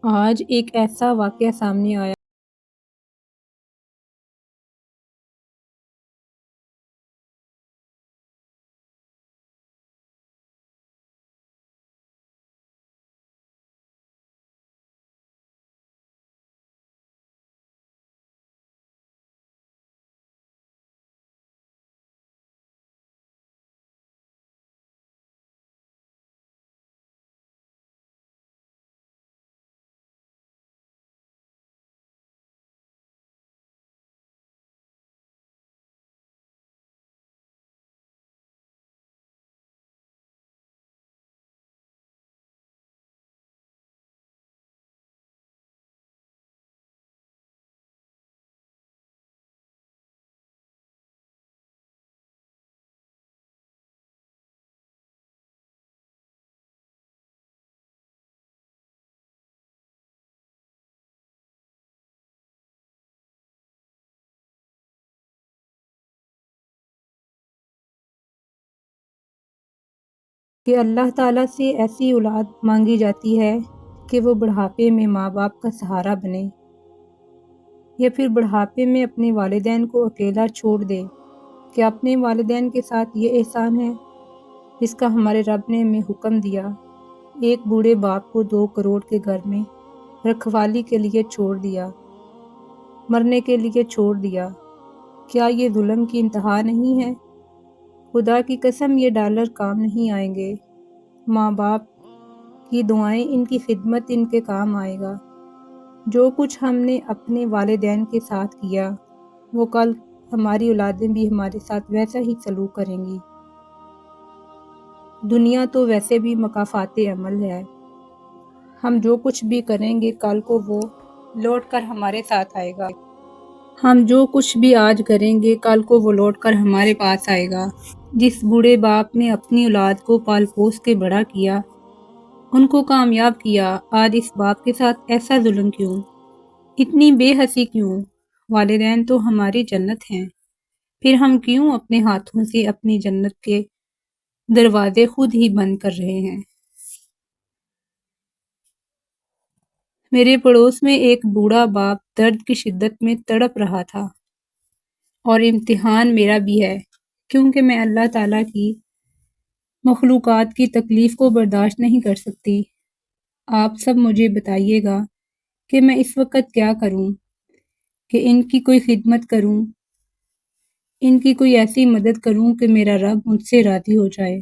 آج ایک ایسا واقعہ سامنے آیا کہ اللہ تعالیٰ سے ایسی اولاد مانگی جاتی ہے کہ وہ بڑھاپے میں ماں باپ کا سہارا بنے یا پھر بڑھاپے میں اپنے والدین کو اکیلا چھوڑ دے۔ کہ اپنے والدین کے ساتھ یہ احسان ہے جس کا ہمارے رب نے ہمیں حکم دیا، ایک بوڑھے باپ کو 2 کروڑ کے گھر میں رکھوالی کے لیے چھوڑ دیا، مرنے کے لیے چھوڑ دیا۔ کیا یہ ظلم کی انتہا نہیں ہے؟ خدا کی قسم یہ ڈالر کام نہیں آئیں گے۔ ماں باپ کی دعائیں، ان کی خدمت ان کے کام آئے گا۔ جو کچھ ہم نے اپنے والدین کے ساتھ کیا وہ کل ہماری اولادیں بھی ہمارے ساتھ ویسا ہی سلوک کریں گی۔ دنیا تو ویسے بھی مکافات عمل ہے، ہم جو کچھ بھی کریں گے کل کو وہ لوٹ کر ہمارے ساتھ آئے گا۔ ہم جو کچھ بھی آج کریں گے کل کو وہ لوٹ کر ہمارے پاس آئے گا۔ جس بوڑھے باپ نے اپنی اولاد کو پال پوس کے بڑا کیا، ان کو کامیاب کیا، آج اس باپ کے ساتھ ایسا ظلم کیوں؟ اتنی بے حسی کیوں؟ والدین تو ہماری جنت ہیں، پھر ہم کیوں اپنے ہاتھوں سے اپنی جنت کے دروازے خود ہی بند کر رہے ہیں؟ میرے پڑوس میں ایک بوڑھا باپ درد کی شدت میں تڑپ رہا تھا، اور امتحان میرا بھی ہے، کیونکہ میں اللہ تعالیٰ کی مخلوقات کی تکلیف کو برداشت نہیں کر سکتی۔ آپ سب مجھے بتائیے گا کہ میں اس وقت کیا کروں، کہ ان کی کوئی خدمت کروں، ان کی کوئی ایسی مدد کروں کہ میرا رب مجھ سے راضی ہو جائے۔